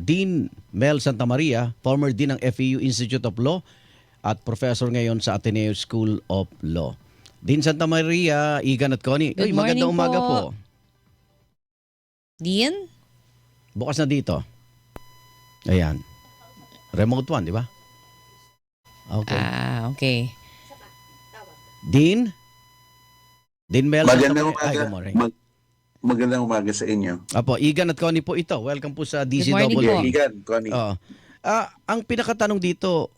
Dean Mel Santamaria, former Dean ng FEU Institute of Law at professor ngayon sa Ateneo School of Law. Dean Santamaria, Igan at Connie. Good Magandang morning umaga po. po. Dean? Bukas na dito. Ayan. Remote one, di ba? Okay. Okay. Dean? Dean Mel Magandang Santamaria. Ay, umaga. good morning. Magandang umaga sa inyo. Apo, Igan at Connie po ito. Welcome po sa Good morning DCW. po. Igan, Connie. Oo. Ang pinakatanong dito,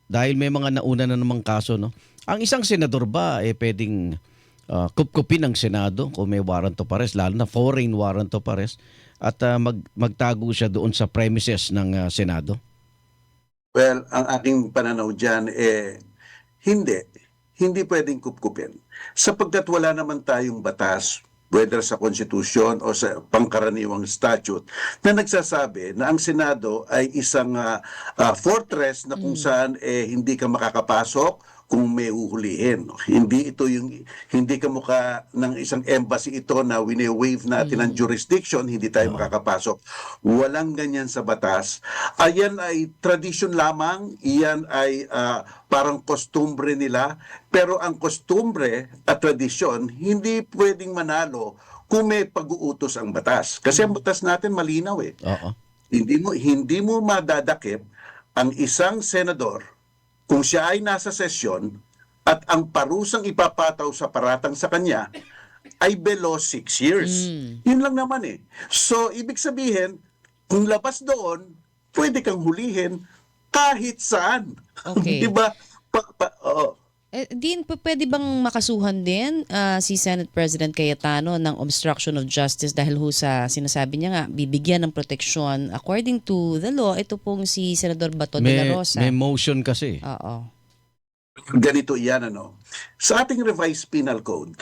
dahil may mga nauna na namang kaso, no? Ang isang senador ba pwedeng kupkupin ng Senado kung may warrant of arrest, lalo na foreign warrant of arrest, at magtago siya doon sa premises ng Senado? Well, ang aking pananaw dyan, hindi. Hindi pwedeng kupkupin. Sapagkat wala naman tayong batas, whether sa konstitusyon o sa pangkaraniwang statute, na nagsasabi na ang Senado ay isang fortress na kung saan hindi ka makakapasok kung may uhulihin. Hindi ito yung, hindi ka mukha ng isang embassy ito na wini-waive natin ang jurisdiction, hindi tayo makakapasok. Walang ganyan sa batas. Ayan ay tradisyon lamang, iyan ay parang kostumbre nila, pero ang kostumbre at tradisyon hindi pwedeng manalo kung may pag-uutos ang batas. Kasi ang batas natin malinaw eh. Oo. Hindi mo madadakip ang isang senador kung siya ay nasa sesyon at ang parusang ipapataw sa paratang sa kanya ay below 6 years. Yun lang naman eh. So, ibig sabihin, kung labas doon, pwede kang hulihin kahit saan. Okay. Diba? Oo. Dean, pwede bang makasuhan din si Senate President Cayetano ng obstruction of justice dahil ho sa sinasabi niya nga, bibigyan ng proteksyon according to the law, ito pong si Senador Bato de la Rosa. May motion kasi. Oo. Ganito yan, ano. Sa ating revised penal code,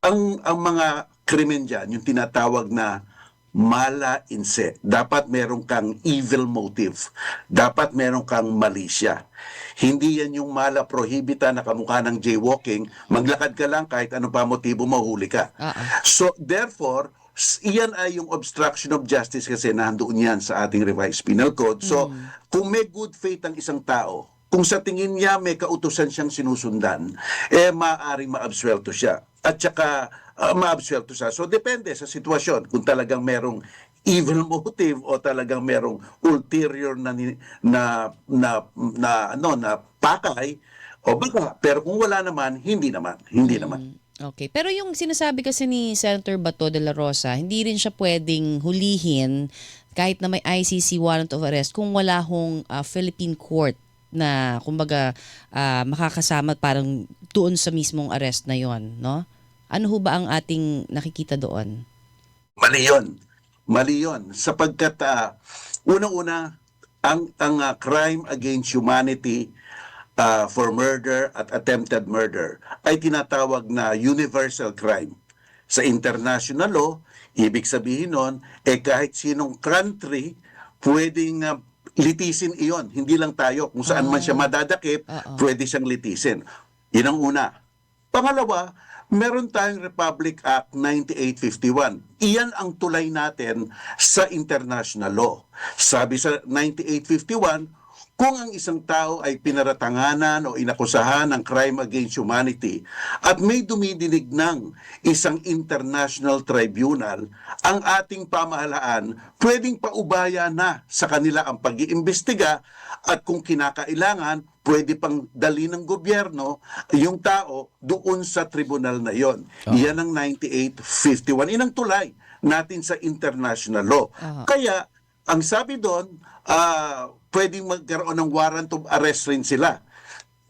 ang mga krimen dyan, yung tinatawag na mala in se, dapat meron kang evil motive, dapat meron kang malisya. Hindi yan yung mala prohibita na kamukha ng jaywalking, maglakad ka lang kahit ano pa motibo, mahuli ka. So therefore, iyan ay yung obstruction of justice kasi nandoon yan sa ating revised penal code. So kung may good faith ang isang tao, kung sa tingin niya may kautusan siyang sinusundan, maaaring maabsuelto siya. At saka maabsuelto siya. So depende sa sitwasyon kung talagang merong evil motive o talagang merong ulterior na pakay o baka. Pero kung wala naman, hindi naman. Okay. Pero yung sinasabi kasi ni Senator Bato de la Rosa, hindi rin siya pwedeng hulihin kahit na may ICC warrant of arrest kung wala hong Philippine court na kumbaga makakasama parang doon sa mismong arrest na yon, no? Ano ho ba ang ating nakikita doon? Mali yun. Sapagkat unang-una, ang crime against humanity for murder at attempted murder ay tinatawag na universal crime. Sa international law, ibig sabihin nun, kahit sinong country pwedeng litisin iyon. Hindi lang tayo. Kung saan man siya madadakip, pwede siyang litisin. Yun ang una. Pangalawa, meron tayong Republic Act 9851. Iyan ang tulay natin sa international law. Sabi sa 9851, kung ang isang tao ay pinaratanganan o inakusahan ng crime against humanity at may dumidinig ng isang international tribunal, ang ating pamahalaan pwedeng paubaya na sa kanila ang pag-iimbestiga at kung kinakailangan, pwede pang dali ng gobyerno yung tao doon sa tribunal na yon. Iyan ang 9851. Inang tulay natin sa international law. Kaya, ang sabi doon, pwedeng magkaroon ng warrant of arrest rin sila.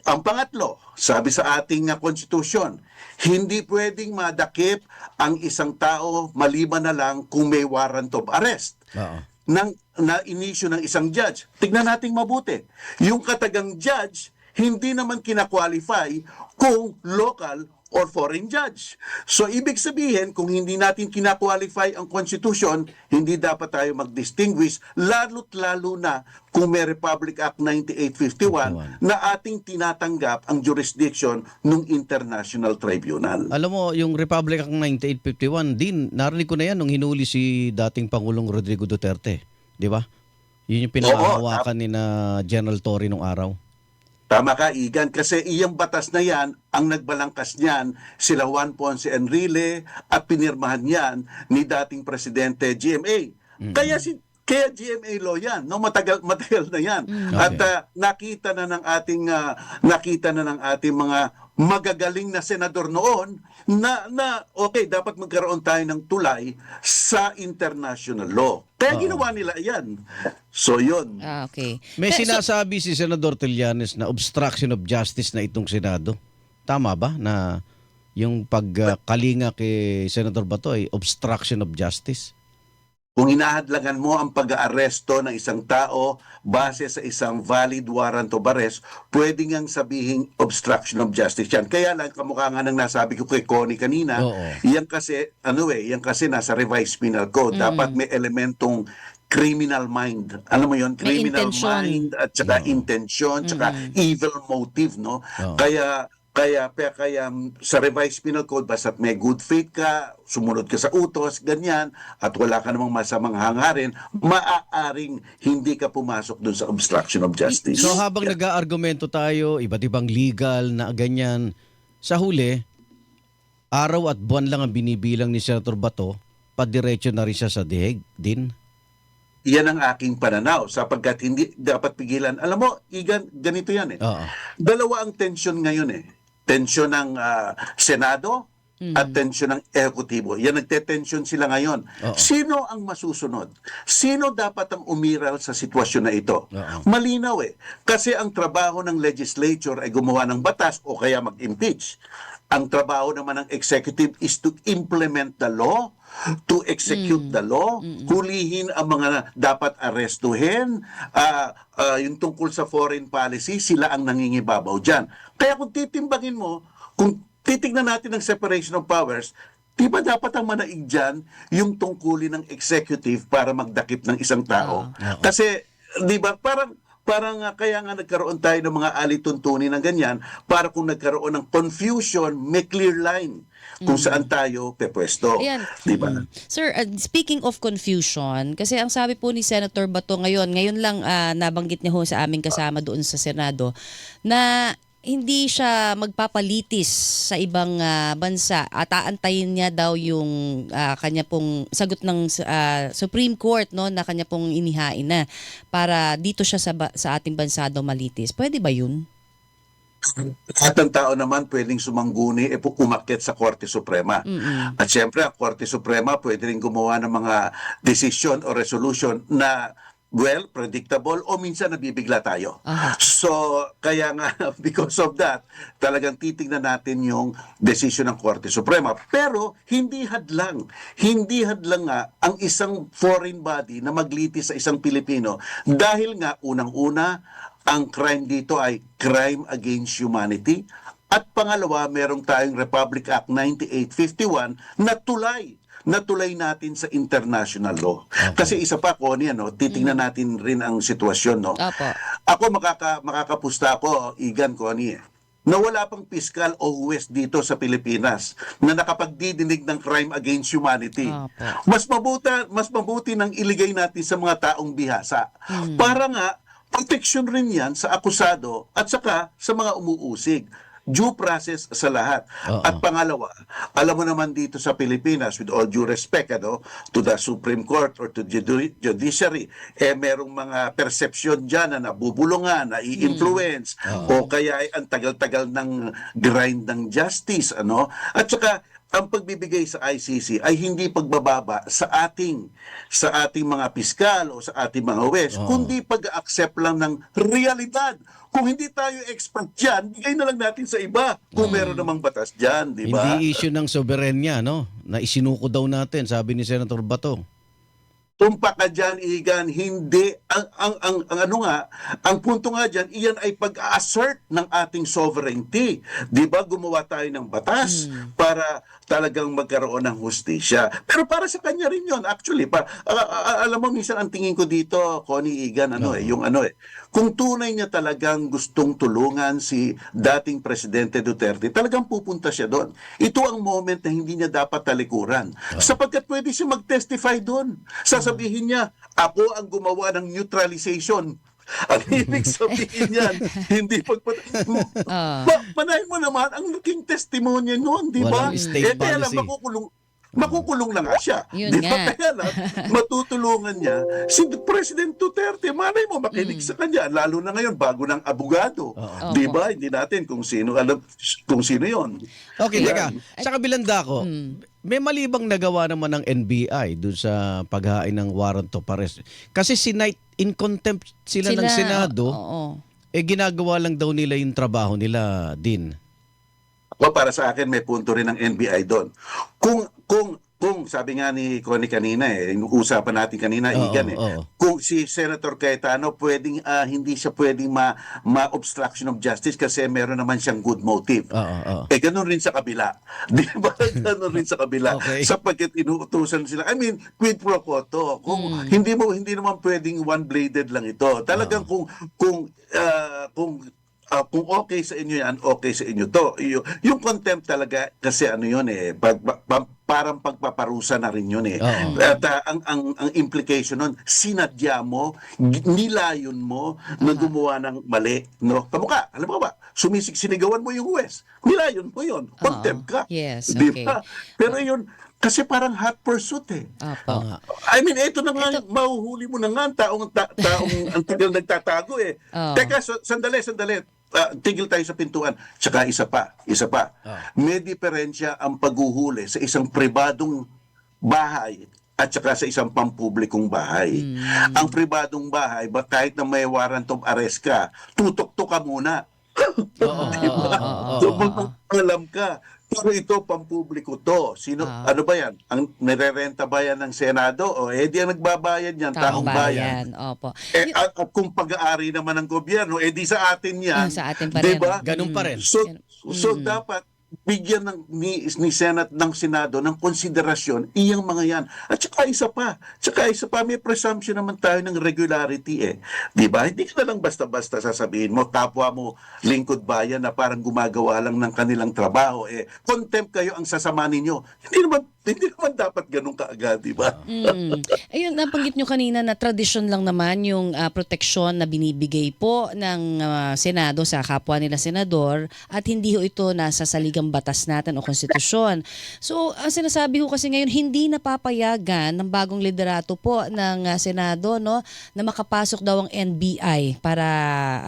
Ang pangatlo, sabi sa ating konstitusyon, hindi pwedeng madakip ang isang tao maliban na lang kung may warrant of arrest. Na inisyu ng isang judge. Tignan nating mabuti. Yung katagang judge, hindi naman kina-qualify kung local or foreign judge. So, ibig sabihin, kung hindi natin kina-qualify ang konstitusyon, hindi dapat tayo mag-distinguish, lalo't-lalo na kung may Republic Act 9851 na ating tinatanggap ang jurisdiction ng International Tribunal. Alam mo, yung Republic Act 9851, din, narinig ko na yan nung hinuli si dating Pangulong Rodrigo Duterte. Di ba? Yun yung pinakahawakan ni na General Torre nung araw. Tama ka, Igan, kasi iyang batas na yan, ang nagbalangkas niyan, sila Juan Ponce Enrile at pinirmahan yan ni dating Presidente GMA. Kaya GMA law yan, no, matagal na yan. At nakita na ng ating mga magagaling na senador noon na okay, dapat magkaroon tayo ng tulay sa international law. Kaya ginawa nila yan. So yun. Okay. May sinasabi si Senador Trillanes na obstruction of justice na itong Senado. Tama ba na yung pagkalinga kay Senator Bato ay obstruction of justice? Kung hinahadlangan mo ang pag-aaresto ng isang tao base sa isang valid warrant of arrest, pwede ngang sabihin obstruction of justice yan. Kaya lang, kamukha nga nang nasabi ko kay Connie kanina, yan kasi nasa revised penal code. Dapat may elementong criminal mind. Alam mo yon, criminal mind at saka intention, saka evil motive, no? Kaya sa revised penal code, basta't may good faith ka, sumunod ka sa utos, ganyan, at wala ka namang masamang hangarin, maaaring hindi ka pumasok dun sa obstruction of justice. So habang nag-aargumento tayo, iba't ibang legal na ganyan, sa huli, araw at buwan lang ang binibilang ni Senator Bato, padiretso na rin siya sa diheg din. Yan ang aking pananaw sapagkat hindi dapat pigilan. Alam mo, Igan, ganito yan eh. Dalawa ang tensyon ngayon eh. Tensyon ng Senado at tensyon ng Ehekutibo. Yan, nagtetensyon sila ngayon. Sino ang masusunod? Sino dapat ang umiral sa sitwasyon na ito? Malinaw eh. Kasi ang trabaho ng legislature ay gumawa ng batas o kaya mag-impeach. Ang trabaho naman ng executive is to implement the law, to execute the law, hulihin ang mga dapat arestuhin, yung tungkol sa foreign policy, sila ang nangingibabaw dyan. Kaya kung titimbangin mo, kung titignan natin ang separation of powers, di ba dapat ang manaig dyan yung tungkulin ng executive para magdakip ng isang tao? Kasi, di ba, parang kaya nga nagkaroon tayo ng mga alituntunin ng ganyan para kung nagkaroon ng confusion, may clear line kung saan tayo pepwesto. Diba? Sir, speaking of confusion, kasi ang sabi po ni Senator Bato ngayon lang nabanggit niya ho sa aming kasama doon sa Senado, na hindi siya magpapalitis sa ibang bansa at aantayin niya daw yung kanya pong sagot ng Supreme Court, no, na kanya pong inihain na para dito siya sa ating bansa daw malitis. Pwede ba yun? Lahat ng tao naman pwedeng sumangguni umakyat sa Korte Suprema. At syempre, ang Korte Suprema pwede rin gumawa ng mga decision o resolution na predictable o minsan nabibigla tayo. So, kaya nga, because of that, talagang titignan natin yung desisyon ng Korte Suprema. Pero, hindi hadlang nga ang isang foreign body na maglitis sa isang Pilipino dahil nga, unang-una, ang crime dito ay crime against humanity. At pangalawa, merong tayong Republic Act 9851 na tulay natin sa international law. Kasi isa pa, Connie, titingnan natin rin ang sitwasyon. No? Ako, makakapusta ako, Igan, Connie, na wala pang piskal o huwes dito sa Pilipinas na nakapagdidinig ng crime against humanity. Mas mabuti nang iligay natin sa mga taong bihasa. Para nga, protection rin yan sa akusado at saka sa mga umuusig. Due process sa lahat. At pangalawa, alam mo naman dito sa Pilipinas, with all due respect to the Supreme Court or to judiciary, merong mga perception dyan na nabubulungan, na i-influence, o kaya ay ang tagal-tagal ng grind ng justice. At saka, ang pagbibigay sa ICC ay hindi pagbababa sa ating mga piskal o sa ating mga huwes, kundi pag-accept lang ng realidad. Kung hindi tayo expert dyan, bigay na lang natin sa iba kung meron namang batas dyan, di ba? Hindi issue ng soberenya, na isinuko daw natin, sabi ni Senator Bato. Tumpak ka dyan, Igan, hindi. Ang punto nga dyan, iyan ay pag-assert ng ating sovereignty. Di ba, gumawa tayo ng batas para talagang magkaroon ng hustisya. Pero para sa kanya rin yun, actually. Alam mo, minsan ang tingin ko dito, Connie, Igan, kung tunay niya talagang gustong tulungan si dating Presidente Duterte, talagang pupunta siya doon. Ito ang moment na hindi niya dapat talikuran. Sapagkat pwede siya mag-testify doon. Sasabihin sasabihin niya, ako ang gumawa ng neutralization. Ang ibig sabihin yan, hindi panahin mo naman ang naging testimonya noon, di ba? Walang state kaya lang policy. makukulong na nga siya. Yun Di ba? nga. Kaya lang, matutulungan niya si President Duterte. Malay mo, makinig sa kanya. Lalo na ngayon, bago ng abogado. Oo. Di ba? Hindi natin kung sino alam kung sino yon. Okay, Yan. teka. Sa kabilang dako, may mali bang nagawa naman ng NBI dun sa paghain ng warrant of arrest? Kasi sinight in contempt sila ng Senado, Oo. ginagawa lang daw nila yung trabaho nila din. O para sa akin, may punto rin ng NBI doon. Kung sabi nga ni Connie kanina yung usapan natin kanina, Oo, Igan oo. kung si Senator Cayetano hindi siya pwedeng ma-obstruction of justice kasi meron naman siyang good motive. Oo. Ganun rin sa kabila. Di ba? Ganun rin sa kabila. Okay. Sapagkat inuutusan sila. I mean, quid pro quo to. Kung hindi naman pwedeng one-bladed lang ito. Talagang kung okay sa inyo yan, okay sa inyo to. Yung contempt talaga, kasi ano yun parang pagpaparusa na rin yun Oo. At ang implication nun, sinadya mo, nilayon mo na gumawa ng mali. No? Kamukha, alam mo ba, sinigawan mo yung huwes. Nilayon mo yun. Contempt ka. Yes, Di okay. ba? Pero yun, kasi parang hot pursuit Opo. I mean, ito na nga, mahuhuli mo na nga ang taong ang tagal nagtatago Oo. Teka, sandali. Tigil tayo sa pintuan. Tsaka isa pa. May diferensya ang paghuhuli sa isang pribadong bahay at saka sa isang pampublikong bahay. Ang pribadong bahay, kahit na may warrant of arrest ka, tutok-tok ka muna. Diba? So, alam ka. Pero ito, pampubliko to. Ano ba yan? Ang nirerenta ba yan ng Senado? O di ang nagbabayad yan, taong bayan. Opo. At kung pag-aari naman ng gobyerno, di sa atin yan. Sa atin pa rin. Diba? Ganun pa rin. So dapat bigyan ni Senado ng konsiderasyon iyang mga yan. At saka isa pa, may presumption naman tayo ng regularity Di ba? Hindi ka na lang basta-basta sasabihin mo, kapwa mo lingkod bayan na parang gumagawa lang ng kanilang trabaho. Contempt kayo ang sasama ninyo. Hindi naman dapat ganun kaagad, di ba? Ayun, nabanggit nyo kanina na tradisyon lang naman yung proteksyon na binibigay po ng Senado sa kapwa nila senador at hindi ho ito nasa saligang batas natin o konstitusyon. So, ang sinasabi ko kasi ngayon, hindi napapayagan ng bagong liderato po ng Senado na makapasok daw ang NBI para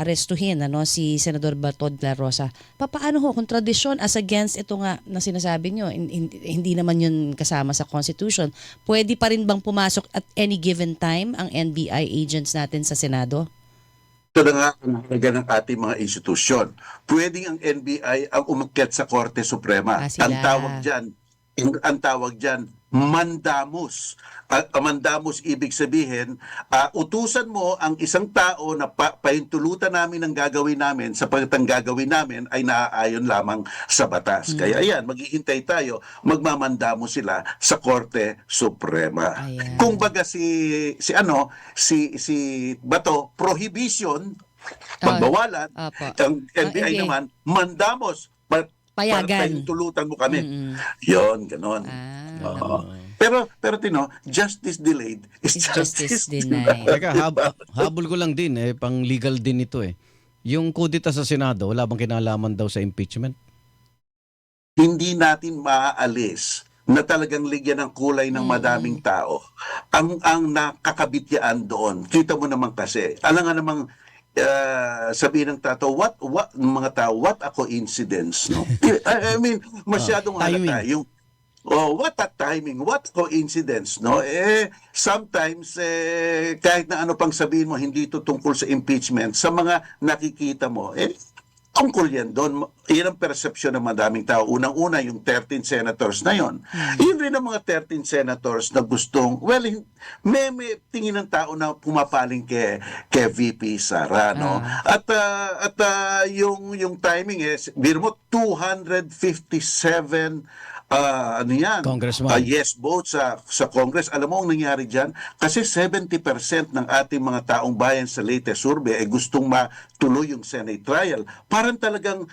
arestuhin si Senador Bato de la Rosa. Paano ho kung tradisyon as against ito nga na sinasabi nyo, hindi naman yun kasama sa Constitution, pwede pa rin bang pumasok at any given time ang NBI agents natin sa Senado? Ito na nga ang halaga ng ating mga institusyon. Pwedeng ang NBI ang umakyat sa Korte Suprema. Sila. Ang tawag dyan, mandamus. Mandamus ibig sabihin, utusan mo ang isang tao na pahintulutan namin ang gagawin namin sapagkat ang gagawin namin ay naaayon lamang sa batas. Kaya ayan, maghihintay tayo, magmamandamos sila sa Korte Suprema. Ayan. Kung baga si Bato, prohibition, pagbawalan, Opo. ang NBI naman, mandamos, Payagan. pahintulutan mo kami. Yon, ganon. Oo. Pero Tino, justice delayed is It's justice justice denied. Teka, habol ko lang din, pang legal din ito Yung kudita sa Senado, wala bang kinalaman daw sa impeachment? Hindi natin maaalis na talagang ligyan ng kulay ng madaming tao. Ang nakakabityaan doon, kita mo naman kasi, alam nga namang sabihin ng tao, what a coincidence, no? I mean, masyadong timing. halata yung what a timing, what coincidence, no? Sometimes kahit na ano pang sabihin mo, hindi ito tungkol sa impeachment, sa mga nakikita mo, tungkol yan doon. Yan ang perception ng madaming tao. Unang-una, yung 13 senators na yon. Yun rin ang mga 13 senators na gustong, may tingin ng tao na pumapaling kay VP Sara, no? At yung timing biro mo, 257 ano yan? Congressman. Yes vote sa Congress. Alam mo ang nangyari dyan? Kasi 70% ng ating mga taong bayan sa latest survey ay gustong matuloy yung Senate trial. Parang talagang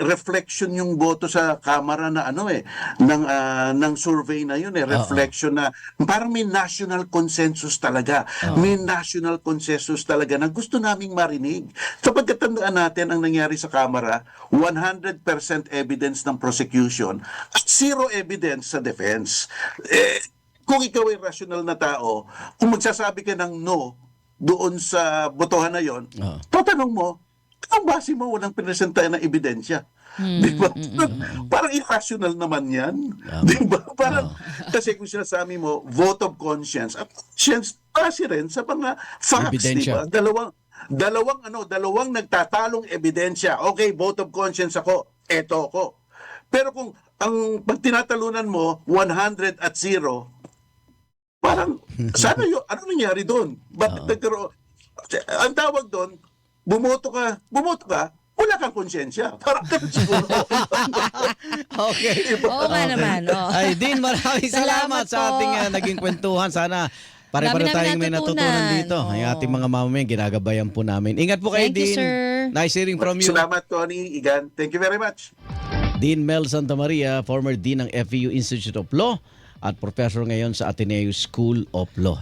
reflection yung boto sa Kamara na ng survey na yun reflection na parang may national consensus talaga. May national consensus talaga na gusto naming marinig. Sapagkat tandaan natin ang nangyari sa Kamara, 100% evidence ng prosecution at zero evidence sa defense. Kung ikaw ay rational na tao, kung magsasabi ka ng no doon sa botohan na yon, tatanong mo, ang base mo walang presentayan ng ebidensya. Di ba? Parang irrational naman yan. Di ba? Parang, kasi kung sinasabi mo, vote of conscience, at conscience base rin sa mga facts, di Ebidensya. ba? Dalawang nagtatalong ebidensya. Okay, vote of conscience ako, eto ako. Pero kung ang pag tinatalunan mo 100 at 0, parang sana yun, ano nangyari doon? Bakit nagkaroon? Ang tawag doon, bumoto ka, wala kang konsyensya. Parang ganun siguro. Okay. Oo nga naman. Oh. Ay, Dean, maraming salamat Salamat sa po. ating naging kwentuhan. Sana pare-pareho Dami tayong may namin natutunan natutunan. dito. Ang Oo. ating mga mamamayan, ginagabayan po namin. Ingat po kayo, Thank you, Dean. sir. Nice hearing from you. Salamat, Tony, Igan. Thank you very much. Dean Mel Santa Maria, former Dean ng FEU Institute of Law at professor ngayon sa Ateneo School of Law.